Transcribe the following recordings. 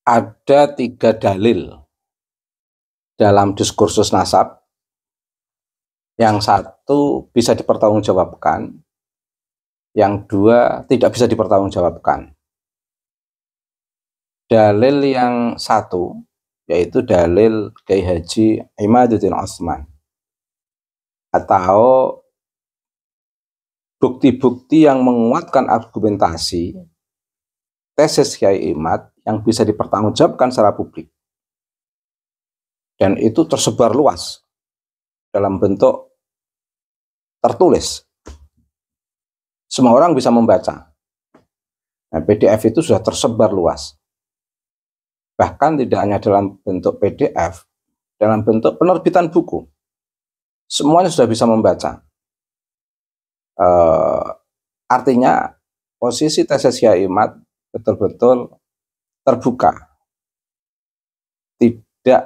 Ada 3 dalil dalam diskursus nasab. Yang satu bisa dipertanggungjawabkan, yang dua tidak bisa dipertanggungjawabkan. Dalil yang satu yaitu dalil Kiai Haji Imaduddin Utsman, atau bukti-bukti yang menguatkan argumentasi tesis Kiai Imad yang bisa dipertanggungjawabkan secara publik, dan itu tersebar luas dalam bentuk tertulis. Semua orang bisa membaca. Nah, PDF itu sudah tersebar luas. Bahkan tidak hanya dalam bentuk PDF, dalam bentuk penerbitan buku. Semuanya sudah bisa membaca. Artinya posisi tesis Kiai Imad betul-betul terbuka. Tidak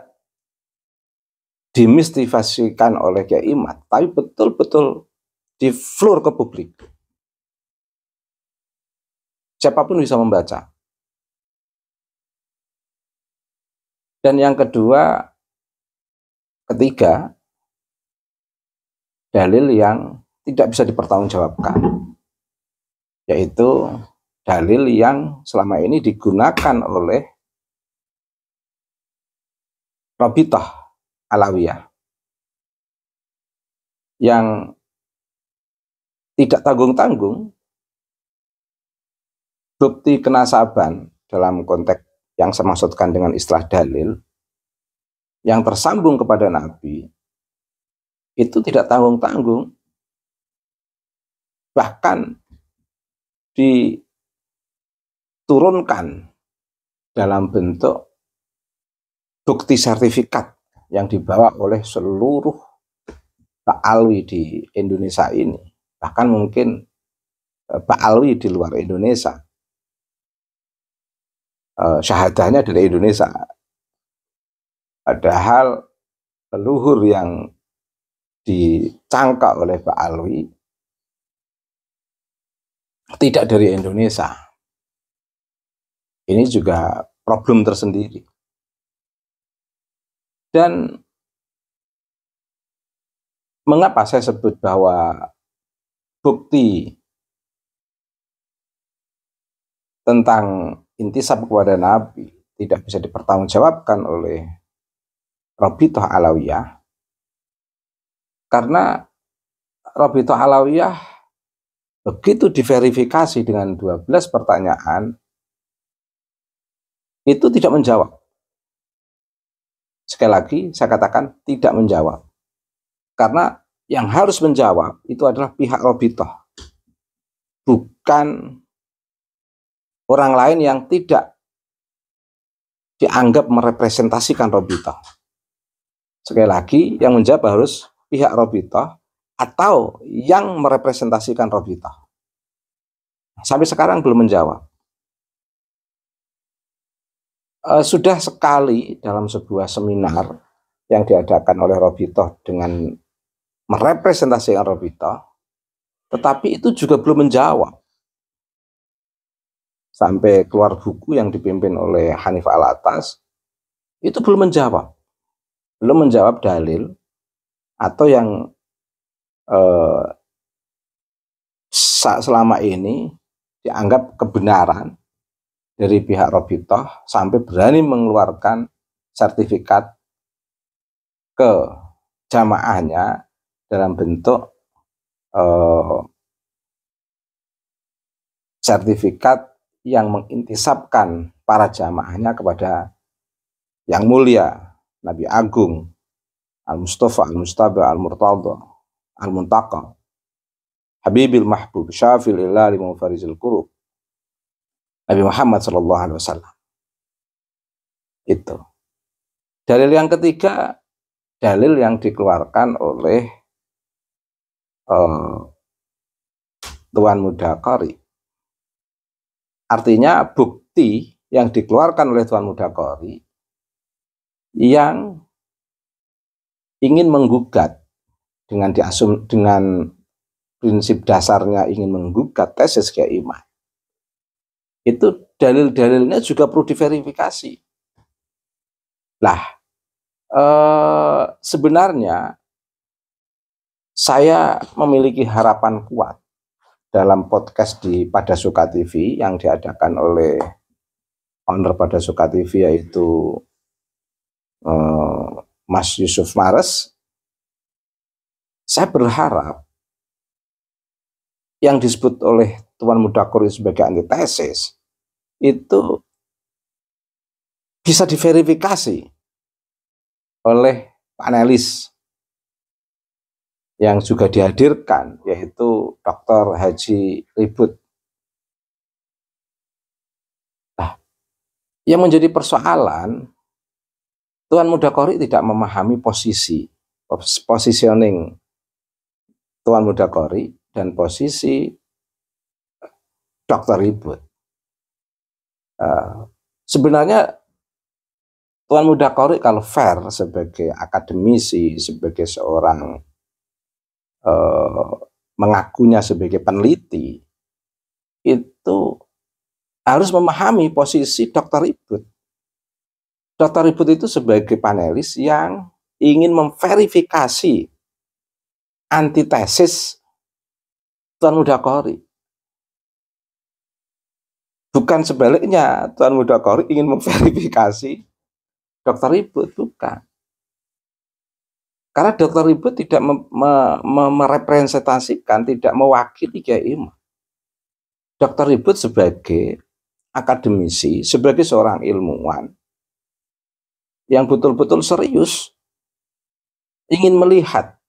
dimistifasikan oleh Kiai Imad, tapi betul-betul di floor ke publik. Siapapun bisa membaca. Dan yang ketiga, dalil yang tidak bisa dipertanggungjawabkan, yaitu dalil yang selama ini digunakan oleh Rabithah Alawiyah yang tidak tanggung-tanggung. Bukti kenasaban dalam konteks yang saya maksudkan dengan istilah dalil yang tersambung kepada Nabi itu tidak tanggung-tanggung, bahkan diturunkan dalam bentuk bukti sertifikat yang dibawa oleh seluruh Ba'alwi di Indonesia ini, bahkan mungkin Ba'alwi di luar Indonesia. Syahadahnya dari Indonesia. Padahal leluhur yang dicangkak oleh Ba'alwi tidak dari Indonesia. Ini juga problem tersendiri. Dan mengapa saya sebut bahwa bukti tentang intisab kepada Nabi tidak bisa dipertanggungjawabkan oleh Rabithah Alawiyah? Karena Rabithah Alawiyah begitu diverifikasi dengan 12 pertanyaan, itu tidak menjawab. Sekali lagi saya katakan tidak menjawab. Karena yang harus menjawab itu adalah pihak Rabithah, bukan orang lain yang tidak dianggap merepresentasikan Rabithah. Sekali lagi, yang menjawab harus pihak Rabithah atau yang merepresentasikan Rabithah. Sampai sekarang belum menjawab. Sudah sekali dalam sebuah seminar yang diadakan oleh Rabithah dengan merepresentasikan Rabithah, tetapi itu juga belum menjawab. Sampai keluar buku yang dipimpin oleh Hanif Alatas, itu belum menjawab. Belum menjawab dalil atau yang selama ini dianggap kebenaran dari pihak Rabithah sampai berani mengeluarkan sertifikat ke jamaahnya dalam bentuk sertifikat yang mengintisabkan para jamaahnya kepada yang mulia, Nabi Agung, Al-Mustafa, Al-Mustaba, Al-Murtada, Al-Muntaqa, Habibil Mahbub, Syafil Ilali Mufarizil Qurub, Nabi Muhammad SAW. Itu. Dalil yang ketiga, dalil yang dikeluarkan oleh Tuan Muda Qori. Artinya bukti yang dikeluarkan oleh Tuan Muda Qori yang ingin menggugat dengan prinsip dasarnya ingin menggugat tesis Kiai Imad. Itu dalil-dalilnya juga perlu diverifikasi. Lah, sebenarnya saya memiliki harapan kuat dalam podcast di Pada Suka TV yang diadakan oleh owner Pada Suka TV, yaitu Mas Yusuf Mares. Saya berharap yang disebut oleh Tuan Mudakori sebagai antitesis itu bisa diverifikasi oleh panelis yang juga dihadirkan, yaitu Dr. Haji Ribut. Nah, yang menjadi persoalan, Tuan Mudakori tidak memahami positioning Tuan Mudakori dan posisi Dr. Ribut. Sebenarnya Tuan Mudakori kalau fair sebagai akademisi, sebagai seorang mengakunya sebagai peneliti, itu harus memahami posisi Dr. Ribut. Dr. Ribut itu sebagai panelis yang ingin memverifikasi antitesis Tuan Mudakori. Bukan sebaliknya, Tuan Mudakori ingin memverifikasi Dr. Ribut, bukan. Karena Dr. Ribut tidak merepresentasikan, tidak mewakili Kiai Imam. Dr. Ribut sebagai akademisi, sebagai seorang ilmuwan yang betul-betul serius ingin melihat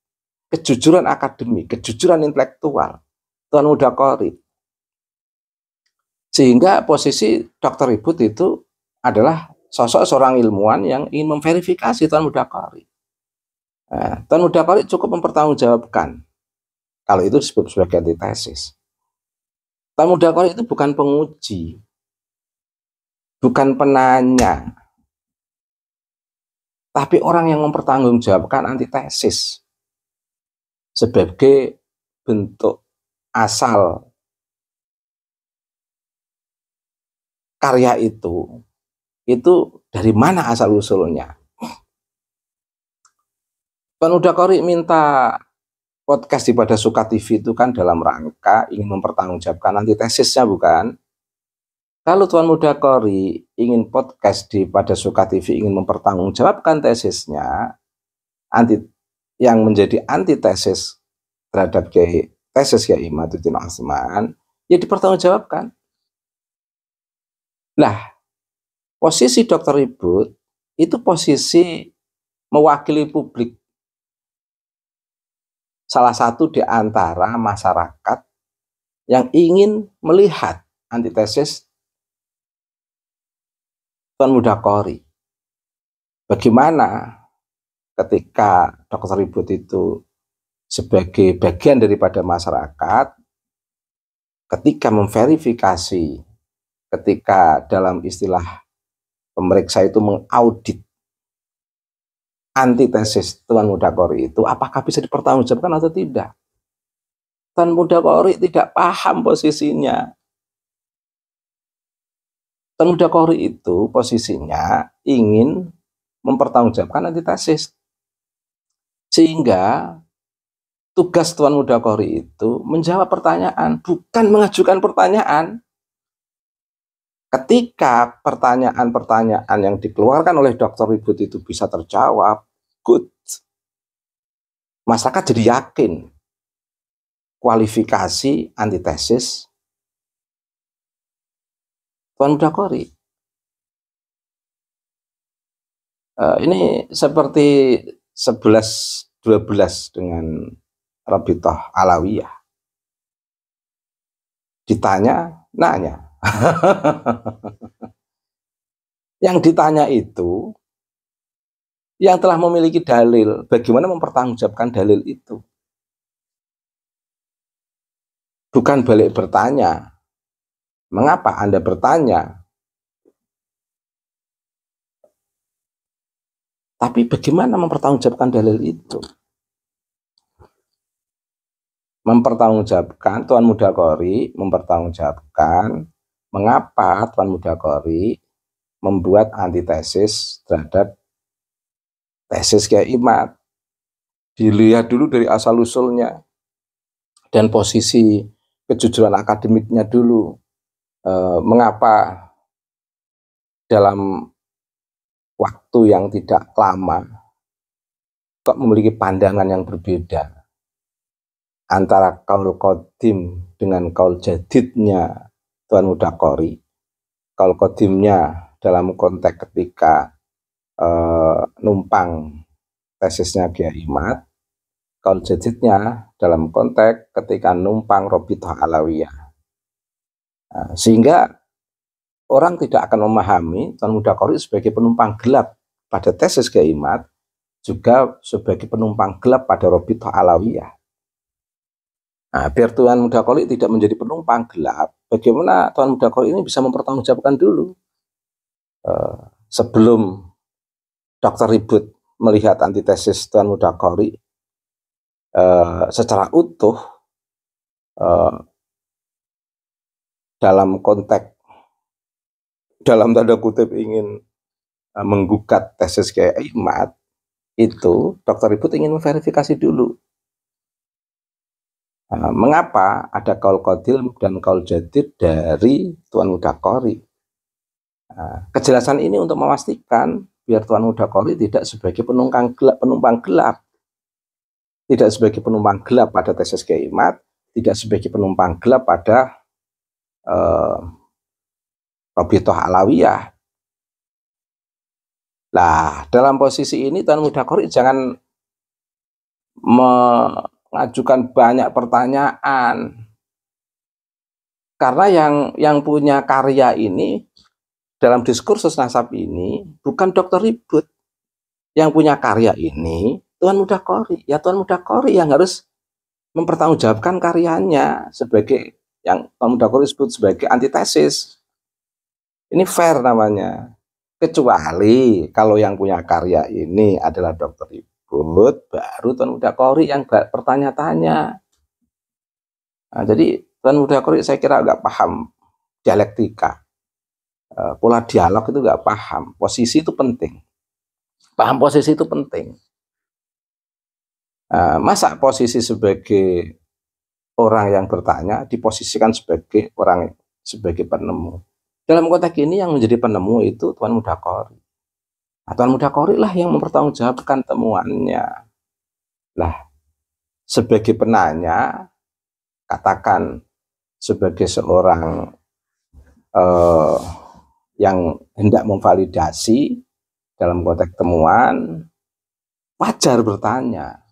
kejujuran akademik, kejujuran intelektual Tuan Mudakori. Sehingga posisi Dr. Ribut itu adalah sosok seorang ilmuwan yang ingin memverifikasi Tuan Mudakori. Nah, Tuan Mudakori cukup mempertanggungjawabkan kalau itu disebut sebagai antitesis. Tuan Mudakori itu bukan penguji, bukan penanya, tapi orang yang mempertanggungjawabkan antitesis sebagai bentuk asal karya itu dari mana asal usulnya. Tuan Mudakori minta podcast di Pada Suka TV itu kan dalam rangka ingin mempertanggungjawabkan antitesisnya, bukan? Kalau Tuan Mudakori ingin podcast di Pada Suka TV ingin mempertanggungjawabkan tesisnya, yang menjadi antitesis terhadap tesis Kiai Imaduddin Utsman, ya dipertanggungjawabkan. Lah, posisi Dr. Ribut itu posisi mewakili publik. Salah satu di antara masyarakat yang ingin melihat antitesis Tuan Mudakori. Bagaimana ketika Dr. Ribut itu sebagai bagian daripada masyarakat, ketika memverifikasi, ketika dalam istilah pemeriksa itu mengaudit antitesis Tuan Mudakori itu, apakah bisa dipertanggungjawabkan atau tidak? Tuan Mudakori tidak paham posisinya. Tuan Mudakori itu posisinya ingin mempertanggungjawabkan antitesis. Sehingga tugas Tuan Mudakori itu menjawab pertanyaan, bukan mengajukan pertanyaan. Ketika pertanyaan-pertanyaan yang dikeluarkan oleh Dr. Ribut itu bisa terjawab, good. Masyarakat jadi yakin kualifikasi antitesis Tuan Mudakori. Ini seperti 11-12 dengan Rabithah Alawiyah. Ditanya, nanya. Yang ditanya itu yang telah memiliki dalil, bagaimana mempertanggungjawabkan dalil itu. Bukan balik bertanya, mengapa Anda bertanya? Tapi bagaimana mempertanggungjawabkan dalil itu? Mempertanggungjawabkan, Tuan Mudakori mempertanggungjawabkan mengapa Tuan Mudakori membuat antitesis terhadap tesis Kiai Imad, dilihat dulu dari asal-usulnya dan posisi kejujuran akademiknya dulu. Mengapa dalam waktu yang tidak lama kok memiliki pandangan yang berbeda antara kaul qadim dengan kaul jadidnya Tuan Mudaqori. Kaul qadimnya dalam konteks ketika numpang tesisnya Kiai Imad, kaul jadidnya dalam konteks ketika numpang Robithah Alawiyah. Sehingga orang tidak akan memahami Tuan Mudaqori sebagai penumpang gelap pada tesis Kiai Imad, juga sebagai penumpang gelap pada Robithah Alawiyah. Nah, biar Tuan Mudaqori tidak menjadi penumpang gelap, bagaimana Tuan Mudaqori ini bisa mempertanggungjawabkan dulu sebelum Dr. Ribut melihat antitesis Tuan Mudaqori secara utuh dalam konteks dalam tanda kutip ingin menggugat tesis Kiai Imad, itu Dr. Ribut ingin memverifikasi dulu mengapa ada kaul qadim dan kaul jadid dari Tuan Mudaqori. Kejelasan ini untuk memastikan biar Tuan Mudaqori tidak sebagai penumpang gelap, tidak sebagai penumpang gelap pada tesis Kiai Imad, tidak sebagai penumpang gelap pada Robithah Alawiyah. Nah, dalam posisi ini Tuan Mudaqori jangan mengajukan banyak pertanyaan, karena yang punya karya ini dalam diskursus nasab ini bukan Dr. Ribut. Yang punya karya ini Tuan Mudaqori. Ya Tuan Mudaqori yang harus mempertanggungjawabkan karyanya sebagai yang Tuan Mudaqori sebut sebagai antitesis. Ini fair namanya. Kecuali kalau yang punya karya ini adalah Dr. Ribut, baru Tuan Mudaqori yang bertanya-tanya. Nah, jadi Tuan Mudaqori saya kira nggak paham dialektika, pola dialog itu nggak paham. Posisi itu penting, paham posisi itu penting. Masa posisi sebagai orang yang bertanya diposisikan sebagai orang sebagai penemu. Dalam konteks ini yang menjadi penemu itu Tuan Mudaqori. Nah, Tuan Mudaqori lah yang mempertanggungjawabkan temuannya. Lah, sebagai penanya, katakan sebagai seorang yang hendak memvalidasi dalam konteks temuan, wajar bertanya,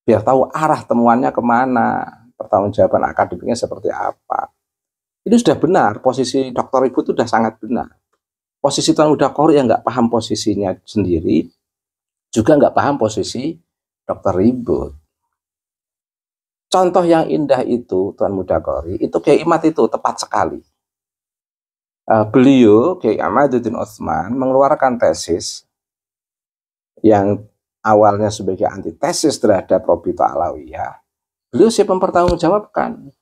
biar tahu arah temuannya kemana, pertanggungjawaban akademiknya seperti apa. Itu sudah benar, posisi Dr. Ribut itu sudah sangat benar. Posisi Tuan Mudaqori yang nggak paham posisinya sendiri, juga nggak paham posisi Dr. Ribut. Contoh yang indah itu Tuan Mudaqori, itu Kiai Imad itu tepat sekali. Beliau, Kiai Ahmaduddin Utsman, mengeluarkan tesis yang awalnya sebagai antitesis terhadap Robithah Alawiyah. Beliau siap mempertanggungjawabkan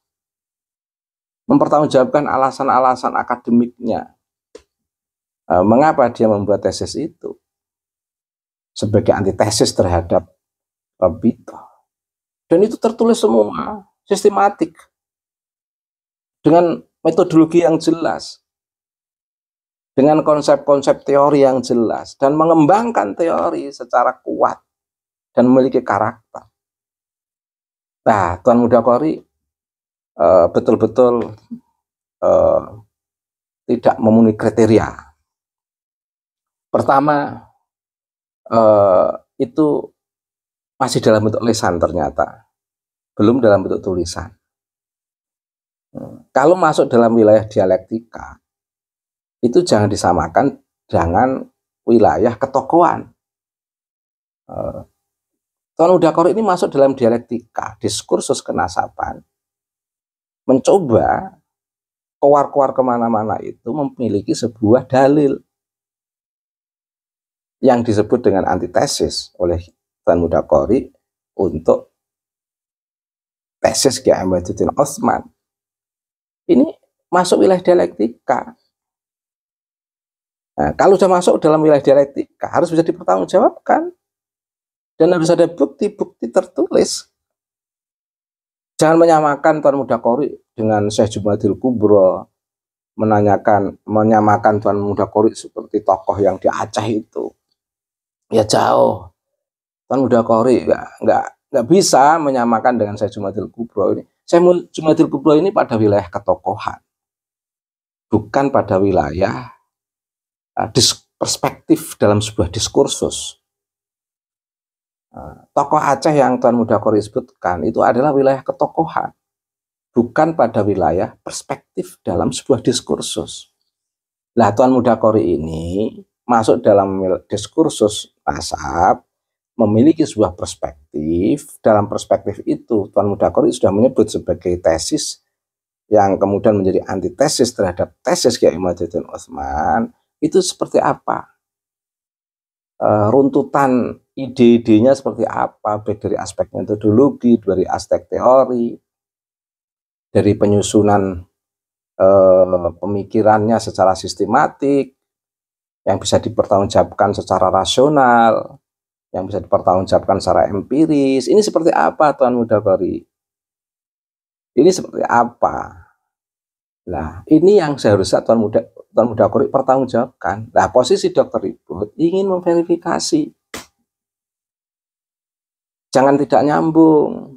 alasan-alasan akademiknya. Mengapa dia membuat tesis itu sebagai antitesis terhadap Robithah. Dan itu tertulis semua, sistematik, dengan metodologi yang jelas, dengan konsep-konsep teori yang jelas, dan mengembangkan teori secara kuat dan memiliki karakter. Nah, Tuan Mudaqori betul-betul tidak memenuhi kriteria. Pertama, itu masih dalam bentuk lisan ternyata, belum dalam bentuk tulisan. Kalau masuk dalam wilayah dialektika, itu jangan disamakan dengan wilayah ketokohan. Tuan Mudaqori ini masuk dalam dialektika, diskursus kenasaban, mencoba keluar-keluar kemana-mana itu memiliki sebuah dalil yang disebut dengan antitesis oleh Tuan Mudaqori untuk tesis Kiai Ahmaduddin Utsman. Ini masuk wilayah dialektika. Nah, kalau sudah masuk dalam wilayah dialektika harus bisa dipertanggungjawabkan dan harus ada bukti-bukti tertulis. Jangan menyamakan Tuan Muda Qori dengan Syekh Jumadil Kubro, menyamakan Tuan Muda Qori seperti tokoh yang di Aceh itu. Ya jauh. Tuan Muda Qori nggak bisa menyamakan dengan Syekh Jumadil Kubro ini. Syekh Jumadil Kubro ini pada wilayah ketokohan, bukan pada wilayah perspektif dalam sebuah diskursus. Tokoh Aceh yang Tuan Muda Qori sebutkan itu adalah wilayah ketokohan, bukan pada wilayah perspektif dalam sebuah diskursus. Nah, Tuan Muda Qori ini masuk dalam diskursus nasab, memiliki sebuah perspektif. Dalam perspektif itu, Tuan Muda Qori sudah menyebut sebagai tesis yang kemudian menjadi antitesis terhadap tesis Kiai Imaduddin Utsman. Itu seperti apa? Runtutan ide-idenya seperti apa? Baik dari aspek metodologi, dari aspek teori, dari penyusunan pemikirannya secara sistematik, yang bisa dipertanggungjawabkan secara rasional, yang bisa dipertanggungjawabkan secara empiris. Ini seperti apa Tuan Muda Qori? Ini seperti apa? Nah, ini yang seharusnya Tuan Muda Qori pertanggungjawabkan. Nah, posisi Dr. Ribut ingin memverifikasi. Jangan tidak nyambung.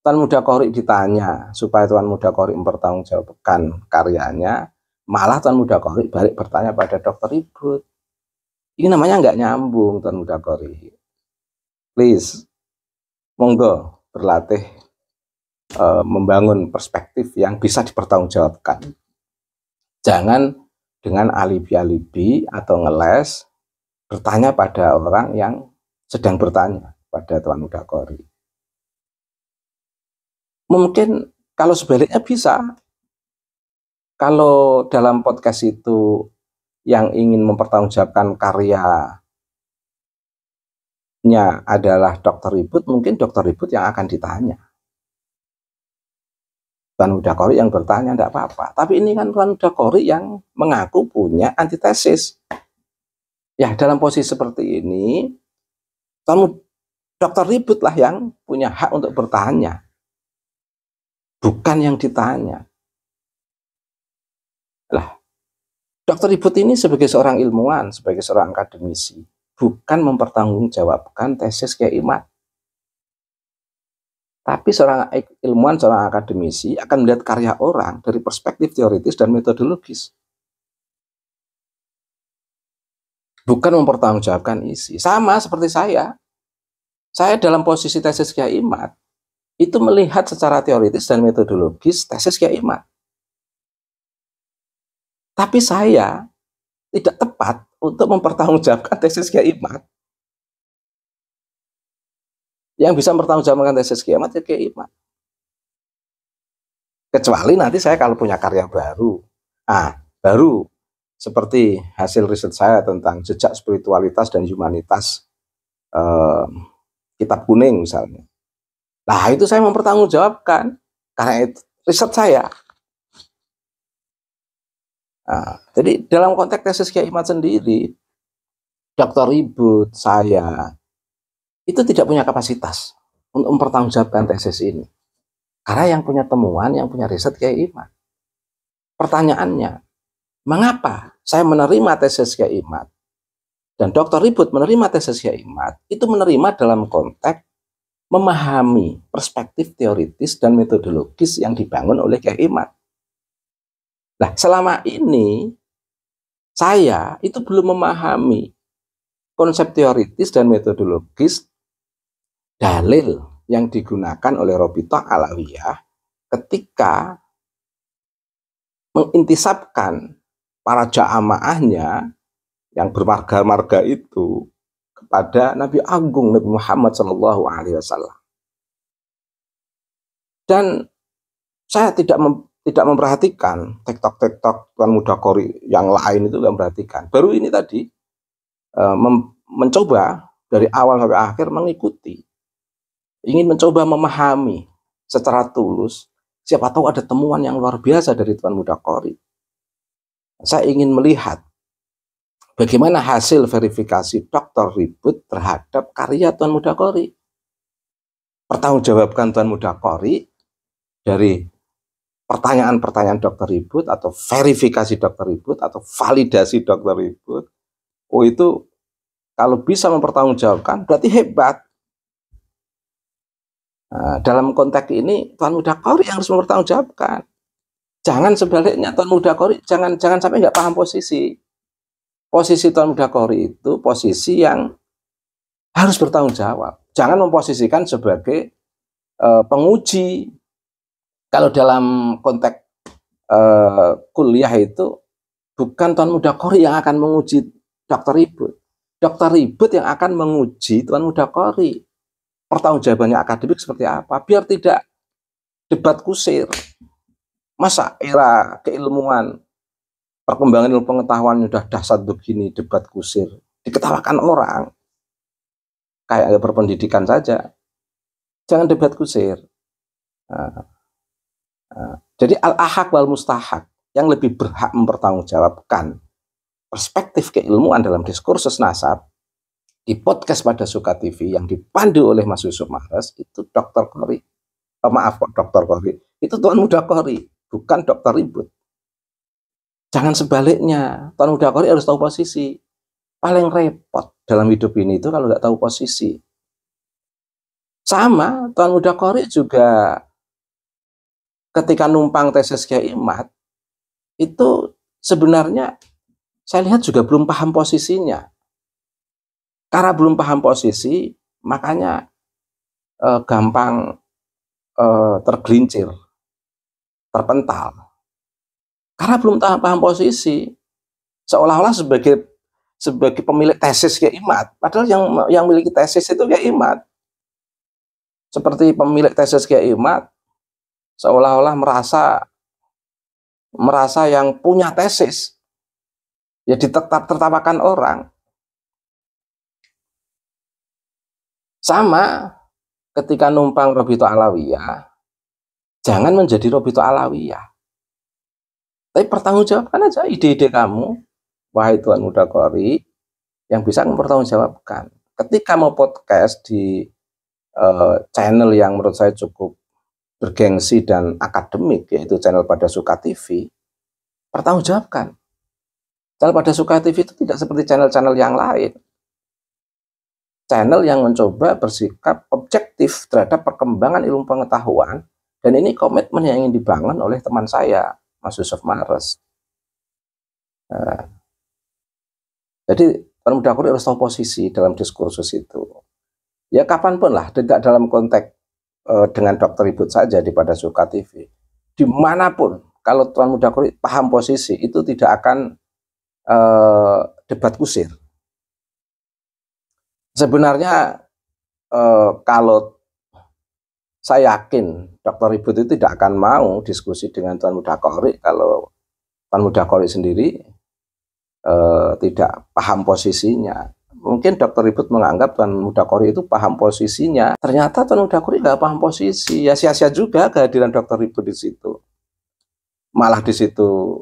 Tuan Muda Qori ditanya supaya Tuan Muda Qori mempertanggungjawabkan karyanya, malah Tuan Muda Qori balik bertanya pada Dr. Ribut. Ini namanya nggak nyambung, Tuan Muda Qori. Please, monggo berlatih membangun perspektif yang bisa dipertanggungjawabkan. Jangan dengan alibi-alibi atau ngeles bertanya pada orang yang sedang bertanya pada Tuan Muda Qori. Mungkin kalau sebaliknya bisa. Kalau dalam podcast itu yang ingin mempertanggungjawabkan karyanya adalah Dr. Ribut, mungkin Dr. Ribut yang akan ditanya. Tuan Muda Qori yang bertanya tidak apa-apa. Tapi ini kan Tuan Muda Qori yang mengaku punya antitesis. Ya, dalam posisi seperti ini, Dr. Ribut lah yang punya hak untuk bertanya. Bukan yang ditanya. Lah, Dr. Ribut ini sebagai seorang ilmuwan, sebagai seorang akademisi, bukan mempertanggungjawabkan tesis Kiai Imad. Tapi seorang ilmuwan, seorang akademisi akan melihat karya orang dari perspektif teoritis dan metodologis. Bukan mempertanggungjawabkan isi. Sama seperti saya. Saya dalam posisi tesis Kiai Imad itu melihat secara teoritis dan metodologis tesis Kiai Imad. Tapi saya tidak tepat untuk mempertanggungjawabkan tesis Kiai Imad. Yang bisa mempertanggungjawabkan tesis Kiai Imad ya Kiai Imad. Kecuali nanti saya kalau punya karya baru. Baru seperti hasil riset saya tentang jejak spiritualitas dan humanitas Kitab Kuning misalnya. Nah, itu saya mempertanggungjawabkan karena itu riset saya. Jadi dalam konteks tesis Kiai Imad sendiri, Dr. Ribut, saya itu tidak punya kapasitas untuk mempertanggungjawabkan tesis ini. Karena yang punya temuan, yang punya riset Kiai Imad. Pertanyaannya, mengapa saya menerima tesis Kiai Imad dan Dr. Ribut menerima tesis Kiai Imad? Itu menerima dalam konteks memahami perspektif teoritis dan metodologis yang dibangun oleh Kiai Imad. Nah, selama ini saya itu belum memahami konsep teoritis dan metodologis dalil yang digunakan oleh Robitoh Alawiyah ketika mengintisabkan para jamaahnya yang bermarga-marga itu kepada Nabi Agung Nabi Muhammad SAW. Dan saya tidak memperhatikan TikTok Tuan Muda Qori yang lain itu nggak memperhatikan. Baru ini tadi mencoba dari awal sampai akhir mengikuti, ingin mencoba memahami secara tulus. Siapa tahu ada temuan yang luar biasa dari Tuan Muda Qori. Saya ingin melihat bagaimana hasil verifikasi Dr. Ribut terhadap karya Tuan Mudakori. Pertanggungjawabkan Tuan Mudakori dari pertanyaan-pertanyaan Dr. Ribut atau verifikasi Dr. Ribut atau validasi Dr. Ribut. Oh, itu kalau bisa mempertanggungjawabkan berarti hebat. Nah, dalam konteks ini Tuan Mudakori yang harus mempertanggungjawabkan. Jangan sebaliknya, Tuan Mudakori jangan sampai nggak paham posisi. Posisi Tuan Mudakori itu posisi yang harus bertanggung jawab. Jangan memposisikan sebagai penguji. Kalau dalam konteks kuliah itu bukan Tuan Mudakori yang akan menguji Dr. Ribut. Dr. Ribut yang akan menguji Tuan Mudakori. Pertanggungjawabannya akademik seperti apa? Biar tidak debat kusir. Masa era keilmuan, perkembangan ilmu pengetahuan sudah dahsyat begini, debat kusir, diketawakan orang. Kayak berpendidikan saja. Jangan debat kusir. Jadi al-ahaq wal mustahak yang lebih berhak mempertanggungjawabkan perspektif keilmuan dalam diskursus nasab di podcast pada Suka TV yang dipandu oleh Mas Yusuf Mahrez itu Dr. Qori. Maaf kok Dr. Qori. Itu Tuan Mudakori, bukan Dr. Ribut. Jangan sebaliknya. Tuan Mudakori harus tahu posisi. Paling repot dalam hidup ini itu kalau nggak tahu posisi. Sama Tuan Mudakori juga ketika numpang tesis Kiai Imad, itu sebenarnya saya lihat juga belum paham posisinya. Karena belum paham posisi, makanya gampang tergelincir, terpental. Karena belum paham posisi, seolah-olah sebagai pemilik tesis Kiai Imad, padahal yang memiliki tesis itu Kiai Imad. Seperti pemilik tesis Kiai Imad, seolah-olah merasa yang punya tesis, ya tertawakan orang. Sama ketika numpang Robito Alawiyah, jangan menjadi Robito Alawiyah. Tapi pertanggungjawabkan aja ide-ide kamu, wahai Tuan Mudakori, yang bisa mempertanggungjawabkan. Ketika mau podcast di channel yang menurut saya cukup bergengsi dan akademik, yaitu channel Pada Suka TV, pertanggungjawabkan. Channel Pada Suka TV itu tidak seperti channel-channel yang lain. Channel yang mencoba bersikap objektif terhadap perkembangan ilmu pengetahuan, dan ini komitmen yang ingin dibangun oleh teman saya, Mas Yusuf Mahrez. Jadi Tuan Mudakori harus tahu posisi dalam diskursus itu. Ya kapanpun lah, tidak dalam konteks dengan Dr. Ribut saja di Pada Suka TV. Dimanapun, kalau Tuan Mudakori paham posisi, itu tidak akan debat kusir. Sebenarnya kalau saya yakin Dr. Ribut itu tidak akan mau diskusi dengan Tuan Mudakori kalau Tuan Mudakori sendiri tidak paham posisinya. Mungkin Dr. Ribut menganggap Tuan Mudakori itu paham posisinya. Ternyata Tuan Mudakori nggak paham posisi. Ya sia-sia juga kehadiran Dr. Ribut di situ. Malah di situ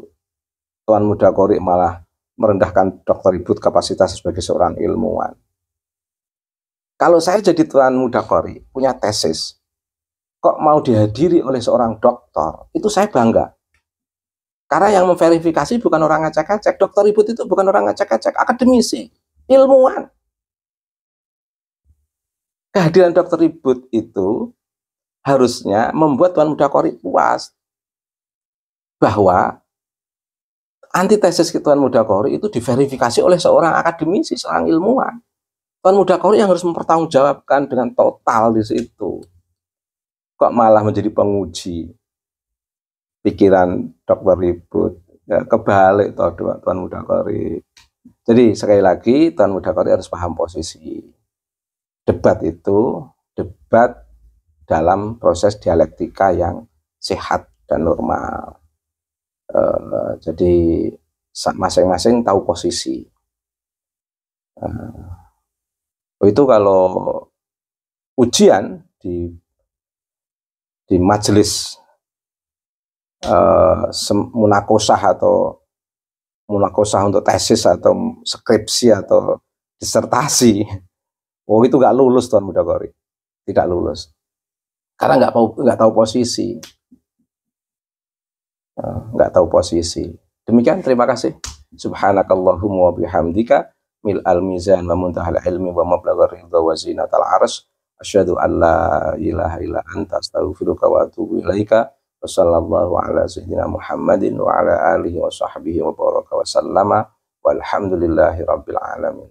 Tuan Mudakori malah merendahkan Dr. Ribut kapasitas sebagai seorang ilmuwan. Kalau saya jadi Tuan Mudakori, punya tesis, kok mau dihadiri oleh seorang doktor, itu saya bangga. Karena yang memverifikasi bukan orang ngacak-ngacak. Dr. Ribut itu bukan orang ngacak-ngacak, akademisi, ilmuwan. Kehadiran Dr. Ribut itu harusnya membuat Tuan Mudakori puas bahwa antitesis Tuan Mudakori itu diverifikasi oleh seorang akademisi, seorang ilmuwan. Tuan Mudakori yang harus mempertanggungjawabkan dengan total di situ. Kok malah menjadi penguji pikiran Dr. Ribut? Ya, kebalik Tuan Mudakori. Jadi sekali lagi Tuan Mudakori harus paham posisi. Debat itu debat dalam proses dialektika yang sehat dan normal. Jadi masing-masing tahu posisi. Itu kalau ujian di majelis munakosah atau munakosah untuk tesis atau skripsi atau disertasi. Oh itu nggak lulus Tuan Mudakori, tidak lulus. Karena nggak tahu posisi, nggak tahu posisi. Demikian, terima kasih. Subhanakallahumma wa bihamdika mil'al mizan wa muntahal ilmi wa mablaghar ridha wa zinatal arsy. Asyhadu an la ilaha illa anta astaghfiruka wa atubu ilaika. Wassallallahu ala sayyidina Muhammadin wa ala alihi wa sahbihi wa baraka wa sallama walhamdulillahi rabbil alamin.